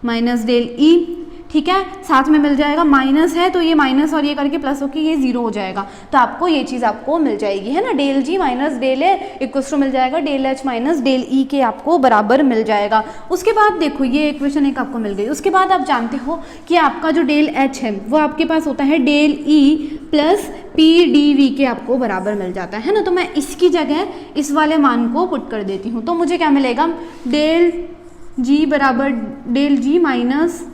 minus del E, ठीक है। साथ में मिल जाएगा माइनस है तो ये माइनस और ये करके प्लस होकर ये जीरो हो जाएगा, तो आपको ये चीज़ आपको मिल जाएगी, है ना। Del G minus del A equal to मिल जाएगा del H minus del E के आपको बराबर मिल जाएगा। उसके बाद देखो ये इक्वेशन एक आपको मिल गई। उसके बाद आप जानते हो कि आपका जो डेल एच है वो आपके पास होता है del E plus P D V के आपको बराबर मिल जाता है ना। तो मैं इसकी जगह इस वाले मान को पुट कर देती हूँ, तो मुझे क्या मिलेगा, डेल जी बराबर del G minus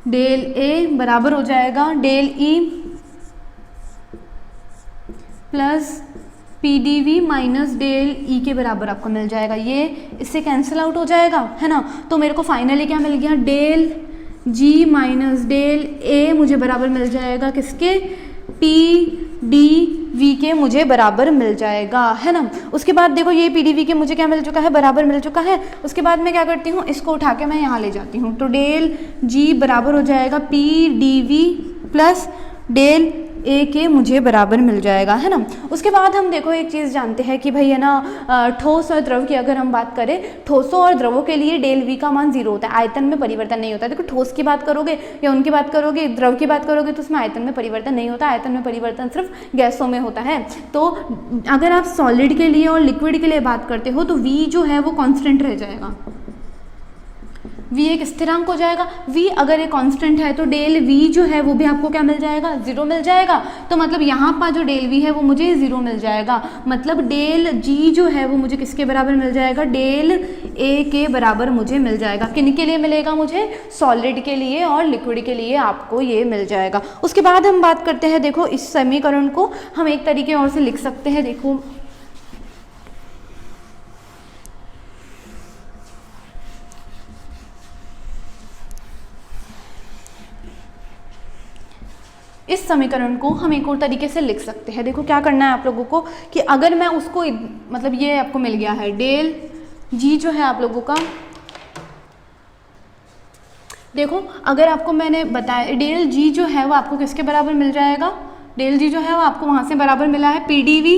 del A बराबर हो जाएगा del E plus P D V minus del E के बराबर आपको मिल जाएगा। ये इससे कैंसिल आउट हो जाएगा, है ना। तो मेरे को फाइनली क्या मिल गया, डेल जी माइनस डेल ए मुझे बराबर मिल जाएगा किसके, पी डी वी के मुझे बराबर मिल जाएगा, है ना। उसके बाद देखो ये पी डी वी के मुझे क्या मिल चुका है, बराबर मिल चुका है। उसके बाद मैं क्या करती हूँ, इसको उठा के मैं यहाँ ले जाती हूँ, तो डेल जी बराबर हो जाएगा P D V plus del A के मुझे बराबर मिल जाएगा, है ना। उसके बाद हम देखो एक चीज़ जानते हैं कि भाई है ना, ठोस और द्रव की अगर हम बात करें, ठोसों और द्रवों के लिए डेल वी का मान 0 होता है, आयतन में परिवर्तन नहीं होता है। देखो ठोस की बात करोगे या उनकी बात करोगे, द्रव की बात करोगे तो उसमें आयतन में परिवर्तन नहीं होता, आयतन में परिवर्तन सिर्फ गैसों में होता है। तो अगर आप सॉलिड के लिए और लिक्विड के लिए बात करते हो तो वी जो है वो कॉन्स्टेंट रह जाएगा, v एक स्थिरांक हो जाएगा। v अगर एक कांस्टेंट है तो डेल v जो है वो भी आपको क्या मिल जाएगा, 0 मिल जाएगा। तो मतलब यहाँ पर जो डेल v है वो मुझे 0 मिल जाएगा, मतलब डेल g जो है वो मुझे किसके बराबर मिल जाएगा, डेल a के बराबर मुझे मिल जाएगा। किन के लिए मिलेगा, मुझे सॉलिड के लिए और लिक्विड के लिए आपको ये मिल जाएगा। उसके बाद हम बात करते हैं, देखो इस समीकरण को हम एक तरीके और से लिख सकते हैं। देखो इस समीकरण को हम एक और तरीके से लिख सकते हैं। देखो क्या करना है आप लोगों को कि अगर मैं उसको मतलब ये आपको मिल गया है डेल जी जो है आप लोगों का, देखो अगर आपको मैंने बताया डेल जी जो है वो आपको किसके बराबर मिल जाएगा, डेल जी जो है वो आपको वहाँ से बराबर मिला है P D V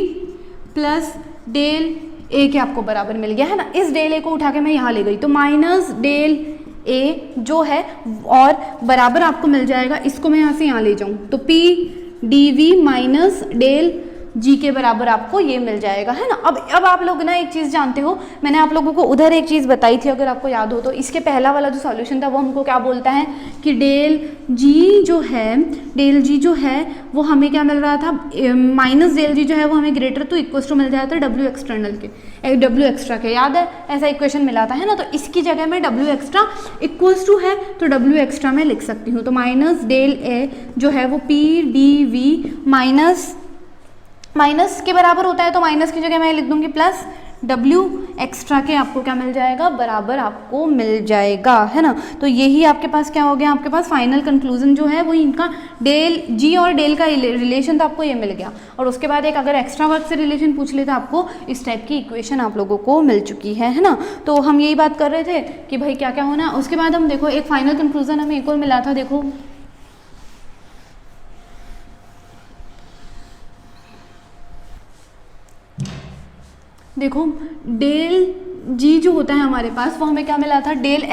plus del A के आपको बराबर मिल गया, है ना। इस डेल ए को उठा के मैं यहाँ ले गई तो माइनस डेल ए जो है और बराबर आपको मिल जाएगा, इसको मैं यहाँ से यहाँ ले जाऊँ तो P D V minus del G के बराबर आपको ये मिल जाएगा, है ना। अब आप लोग ना एक चीज़ जानते हो, मैंने आप लोगों को उधर एक चीज़ बताई थी, अगर आपको याद हो तो। इसके पहला वाला जो सॉल्यूशन था वो हमको क्या बोलता है कि डेल जी जो है वो हमें क्या मिल रहा था, माइनस डेल जी जो है वो हमें ग्रेटर टू इक्वल टू मिल जाता है डब्ल्यू एक्सटर्नल के, डब्ल्यू एक्स्ट्रा के, याद है ऐसा इक्वेशन मिला था, है ना। तो इसकी जगह में डब्ल्यू एक्स्ट्रा इक्वल्स टू है तो डब्ल्यू एक्स्ट्रा में लिख सकती हूँ। तो माइनस डेल ए जो है वो पी डी वी माइनस के बराबर होता है, तो माइनस की जगह मैं लिख दूंगी प्लस डब्ल्यू एक्स्ट्रा के, आपको क्या मिल जाएगा, बराबर आपको मिल जाएगा, है ना। तो यही आपके पास क्या हो गया, आपके पास फाइनल कंक्लूजन जो है वो इनका डेल जी और डेल का रिलेशन, तो आपको ये मिल गया। और उसके बाद एक अगर एक्स्ट्रा वर्क से रिलेशन पूछ ले तो आपको इस टाइप की इक्वेशन आप लोगों को मिल चुकी है ना। तो हम यही बात कर रहे थे कि भाई क्या क्या होना। उसके बाद हम देखो एक फाइनल कंक्लूजन हमें एक और मिला था, देखो डेल जी जो होता है हमारे पास वो हमें क्या मिला था, del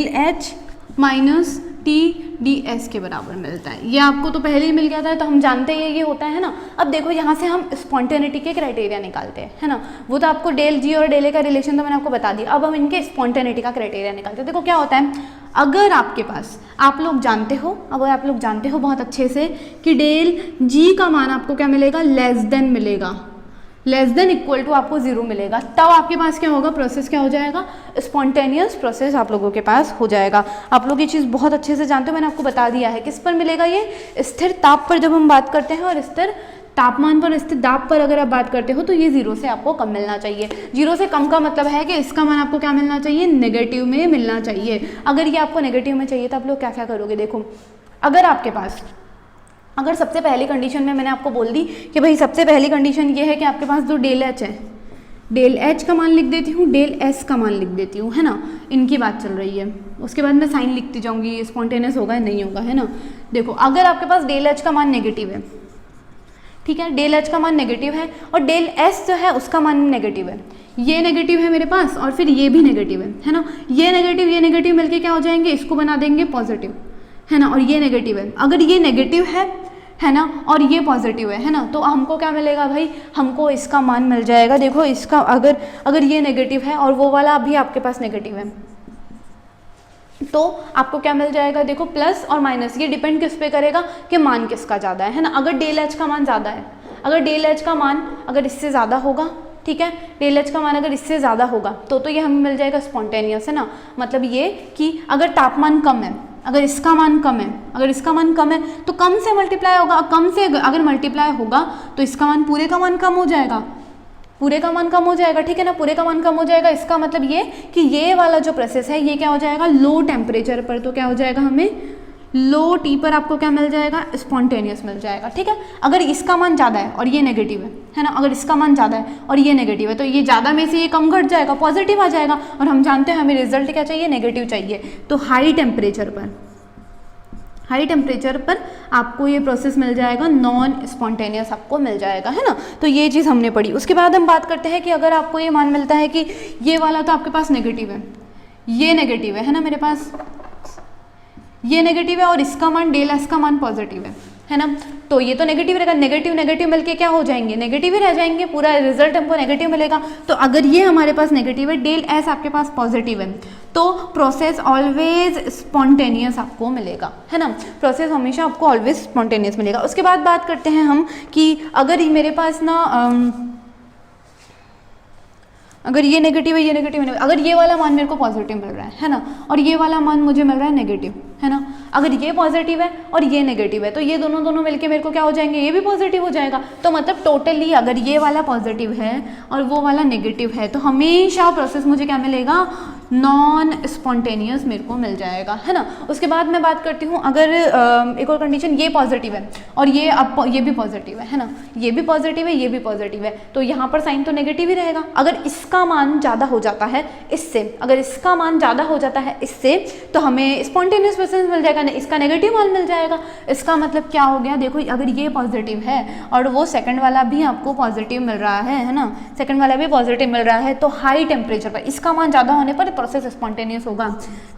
H minus T D S के बराबर मिलता है। ये आपको तो पहले ही मिल गया था, तो हम जानते हैं ये होता है ना। अब देखो यहाँ से हम स्पॉन्टेनिटी के क्राइटेरिया निकालते हैं, है ना। वो तो आपको डेल जी और डेल ए का रिलेशन तो मैंने आपको बता दिया। अब हम इनके स्पॉन्टेनिटी का क्राइटेरिया निकालते हैं। देखो क्या होता है, अगर आपके पास आप लोग जानते हो बहुत अच्छे से कि डेल जी का मान आपको क्या मिलेगा, लेस देन इक्वल टू आपको 0 मिलेगा, तब आपके पास क्या होगा, प्रोसेस क्या हो जाएगा, स्पॉन्टेनियस प्रोसेस आप लोगों के पास हो जाएगा। आप लोग ये चीज़ बहुत अच्छे से जानते हो, मैंने आपको बता दिया है। किस पर मिलेगा ये, स्थिर ताप पर जब हम बात करते हैं, और स्थिर तापमान पर, स्थिर दाब पर अगर आप बात करते हो तो ये 0 से आपको कम मिलना चाहिए। 0 से कम का मतलब है कि इसका मान आपको क्या मिलना चाहिए, नेगेटिव में मिलना चाहिए। अगर ये आपको नेगेटिव में चाहिए तो आप लोग क्या क्या करोगे, देखो अगर आपके पास, अगर सबसे पहली कंडीशन में मैंने आपको बोल दी कि भाई सबसे पहली कंडीशन ये है कि आपके पास जो डेल एच है, डेल एच का मान लिख देती हूँ, डेल एस का मान लिख देती हूँ, है ना। इनकी बात चल रही है, उसके बाद मैं साइन लिखती जाऊँगी, स्पॉन्टेनियस होगा या नहीं होगा, है ना। देखो अगर आपके पास डेल एच का मान नेगेटिव है, ठीक है, डेल एच का मान नेगेटिव है और डेल एस जो है उसका मान नेगेटिव है, ये नेगेटिव है मेरे पास और फिर ये भी नेगेटिव है ना। ये नेगेटिव मिलके क्या हो जाएंगे, इसको बना देंगे पॉजिटिव, है ना। और ये नेगेटिव है, अगर ये नेगेटिव है ना, और ये पॉजिटिव है ना, तो हमको क्या मिलेगा भाई, हमको इसका मान मिल जाएगा। देखो इसका अगर ये नेगेटिव है और वो वाला भी आपके पास नेगेटिव है, तो आपको क्या मिल जाएगा, देखो प्लस और माइनस, ये डिपेंड किस पे करेगा कि मान किसका ज़्यादा है ना। अगर डेल एच का मान ज़्यादा है, अगर डेल एच का मान अगर इससे ज़्यादा होगा, ठीक है, डेल एच का मान अगर इससे ज़्यादा होगा तो ये हमें मिल जाएगा स्पॉन्टेनियस, है ना। मतलब ये कि अगर तापमान कम है, अगर इसका मान कम है, अगर इसका मान कम है तो कम से मल्टीप्लाई होगा, कम से अगर मल्टीप्लाई होगा तो इसका मान पूरे का मान कम हो जाएगा, पूरे का मान कम हो जाएगा, ठीक है ना। पूरे का मान कम हो जाएगा, इसका मतलब ये कि ये वाला जो प्रोसेस है ये क्या हो जाएगा, लो टेम्परेचर पर, तो क्या हो जाएगा, हमें लो टी पर आपको क्या मिल जाएगा, स्पॉन्टेनियस मिल जाएगा, ठीक है। अगर इसका मान ज़्यादा है और ये नेगेटिव है ना, अगर इसका मान ज़्यादा है और ये नेगेटिव है तो ये ज़्यादा में से ये कम घट जाएगा, पॉजिटिव आ जाएगा, और हम जानते हैं हमें रिजल्ट क्या चाहिए, नेगेटिव चाहिए। तो हाई टेम्परेचर पर आपको ये प्रोसेस मिल जाएगा, नॉन स्पॉन्टेनियस आपको मिल जाएगा, है ना। तो ये चीज़ हमने पढ़ी। उसके बाद हम बात करते हैं कि अगर आपको ये मान मिलता है कि ये वाला तो आपके पास नेगेटिव है, ये नेगेटिव है ना, मेरे पास ये नेगेटिव है और इसका मान डेल एस का मान पॉजिटिव है ना, तो ये तो नेगेटिव रहेगा, नेगेटिव मिलके क्या हो जाएंगे, नेगेटिव ही रह जाएंगे, पूरा रिजल्ट हमको नेगेटिव मिलेगा। तो अगर ये हमारे पास नेगेटिव है, डेल एस आपके पास पॉजिटिव है, तो प्रोसेस ऑलवेज स्पॉन्टेनियस आपको मिलेगा, है ना। प्रोसेस हमेशा आपको ऑलवेज स्पॉन्टेनियस मिलेगा। उसके बाद बात करते हैं हम कि अगर मेरे पास ना अगर ये नेगेटिव है, ये नेगेटिव है, अगर ये वाला मान मेरे को पॉजिटिव मिल रहा है ना, और ये वाला मान मुझे मिल रहा है नेगेटिव, है ना। अगर ये पॉजिटिव है और ये नेगेटिव है तो ये दोनों मिलके मेरे को क्या हो जाएंगे, ये भी पॉजिटिव हो जाएगा। तो मतलब टोटली अगर ये वाला पॉजिटिव है और वो वाला नेगेटिव है तो हमेशा प्रोसेस मुझे क्या मिलेगा, नॉन स्पॉन्टेनियस मेरे को मिल जाएगा, है ना। उसके बाद मैं बात करती हूँ, अगर एक और कंडीशन, ये पॉजिटिव है और ये भी पॉजिटिव है ना, ये भी पॉजिटिव है, ये भी पॉजिटिव है, तो यहाँ पर साइन तो नेगेटिव ही रहेगा। अगर इसका मान ज़्यादा हो जाता है इससे, अगर इसका मान ज़्यादा हो जाता है इससे, तो हमें स्पॉन्टेनियस प्रोसेस मिल जाएगा, इसका नेगेटिव मान मिल जाएगा। इसका मतलब क्या हो गया, देखो अगर ये पॉजिटिव है और वो सेकंड वाला भी आपको पॉजिटिव मिल रहा है ना, सेकंड वाला भी पॉजिटिव मिल रहा है, तो हाई टेम्परेचर पर इसका मान ज़्यादा होने पर प्रोसेस स्पॉन्टेनियस होगा।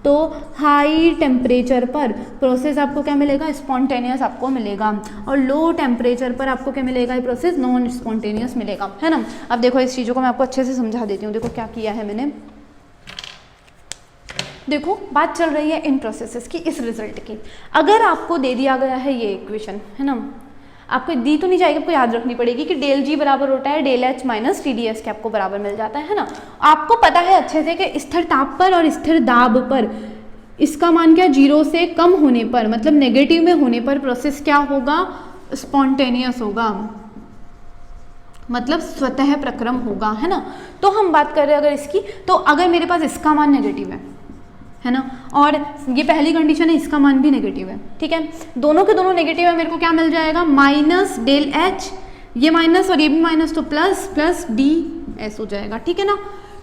तो हाई टेम्परेचर पर प्रोसेस आपको क्या मिलेगा, स्पॉन्टेनियस आपको मिलेगा, और लो टेम्परेचर पर आपको क्या मिलेगा, ये प्रोसेस नॉन स्पॉन्टेनियस मिलेगा, है ना। अब देखो इस चीज़ों को मैं आपको अच्छे से समझा देती हूँ। देखो क्या किया है मैंने, देखो बात चल रही है इन प्रोसेसेस की, इस रिजल्ट की। अगर आपको दे दिया गया है ये इक्वेशन, है ना, आपको दी तो नहीं जाएगी, आपको याद रखनी पड़ेगी कि डेल जी बराबर होता है del H minus T D S के, आपको बराबर मिल जाता है ना। आपको पता है अच्छे से कि स्थिर ताप पर और स्थिर दाब पर इसका मान क्या, 0 से कम होने पर, मतलब नेगेटिव में होने पर प्रोसेस क्या होगा, स्पॉन्टेनियस होगा, मतलब स्वतः प्रक्रम होगा, है ना। तो हम बात कर रहे हैं अगर इसकी, तो अगर मेरे पास इसका मान नेगेटिव है ना, और ये पहली कंडीशन है, इसका मान भी नेगेटिव है, ठीक है, दोनों के दोनों नेगेटिव है, मेरे को क्या मिल जाएगा, माइनस डेल एच, ये माइनस और ये भी माइनस, तो प्लस प्लस डी एस हो जाएगा, ठीक है ना।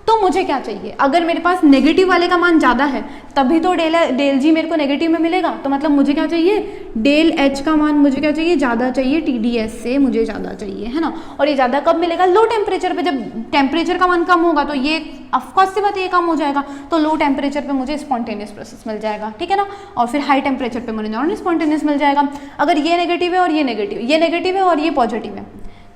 तो मुझे क्या चाहिए, अगर मेरे पास नेगेटिव वाले का मान ज़्यादा है तभी तो डेल जी मेरे को नेगेटिव में मिलेगा, तो मतलब मुझे क्या चाहिए, डेल एच का मान मुझे क्या चाहिए, ज़्यादा चाहिए, टी डी एस से मुझे ज़्यादा चाहिए, है ना। और ये ज़्यादा कब मिलेगा, लो टेम्परेचर पे, जब टेम्परेचर का मान कम होगा तो ये ऑफकोर्स सी बात है ये कम हो जाएगा, तो लो टेम्परेचर पे मुझे स्पॉन्टेनियस प्रोसेस मिल जाएगा, ठीक है ना। और फिर हाई टेम्परेचर पे मुझे नॉन स्पॉन्टेनियस मिल जाएगा। अगर ये नेगेटिव है और ये नेगेटिव है और ये पॉजिटिव है,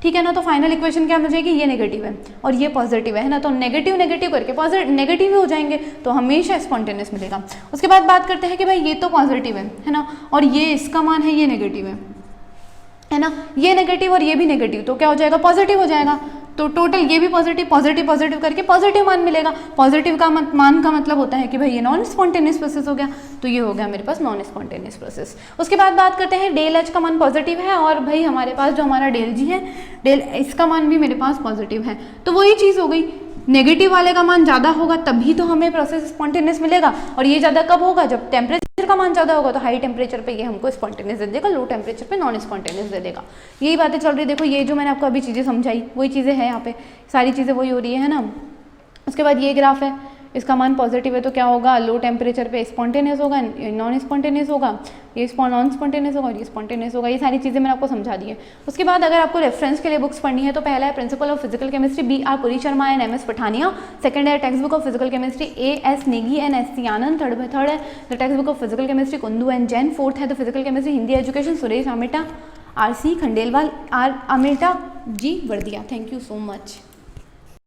ठीक है ना, तो फाइनल इक्वेशन क्या मिल जाएगी, ये नेगेटिव है और ये पॉजिटिव है ना, तो नेगेटिव नेगेटिव करके पॉजिटिव नेगेटिव ही हो जाएंगे, तो हमेशा स्पॉन्टेनियस मिलेगा। उसके बाद बात करते हैं कि भाई ये तो पॉजिटिव है ना, और ये इसका मान है, ये नेगेटिव है ना, ये नेगेटिव और ये भी नेगेटिव, तो क्या हो जाएगा, पॉजिटिव हो जाएगा। तो टोटल ये भी पॉजिटिव पॉजिटिव पॉजिटिव करके पॉजिटिव मान मिलेगा। पॉजिटिव का मान का मतलब होता है कि भाई ये नॉन स्पॉन्टेनियस प्रोसेस हो गया, तो ये हो गया मेरे पास नॉन स्पॉन्टेनियस प्रोसेस। उसके बाद बात करते हैं डेल एच का मान पॉजिटिव है, और भाई हमारे पास जो हमारा डेल जी है, डेल इसका मान भी मेरे पास पॉजिटिव है, तो वही चीज़ हो गई, नेगेटिव वाले का मान ज़्यादा होगा तभी तो हमें प्रोसेस स्पॉन्टेनियस मिलेगा, और ये ज़्यादा कब होगा, जब टेम्परेचर का मान ज़्यादा होगा, तो हाई टेम्परेचर पे ये हमको स्पॉन्टेनियस दे देगा, लो टेम्परेचर पे नॉन स्पॉन्टेनियस दे देगा। यही बातें चल रही है। देखो ये जो मैंने आपको अभी चीज़ें समझाई वही चीज़ें हैं यहाँ पे, सारी चीज़ें वही हो रही है ना। उसके बाद ये ग्राफ है, इसका मान पॉजिटिव है तो क्या होगा, लो टेम्परेचर पे स्पॉन्टेनियस होगा, नॉन स्पॉन्टेनियस होगा, ये नॉन स्पॉन्टेनियस होगा और ये स्पॉन्टेनियस होगा। ये सारी चीज़ें मैंने आपको समझा दी है। उसके बाद अगर आपको रेफरेंस के लिए बुक्स पढ़नी है तो पहला है principle of physical chemistry B R Puri Sharma and M S Pathania, second है text book of physical chemistry A S Negi and S C Anand, third है the text book of physical chemistry Kundu and Jain, fourth है the physical chemistry Hindi education Suresh Ameta, R C Khandelwal, R Ameta G Vardia. Thank you so much.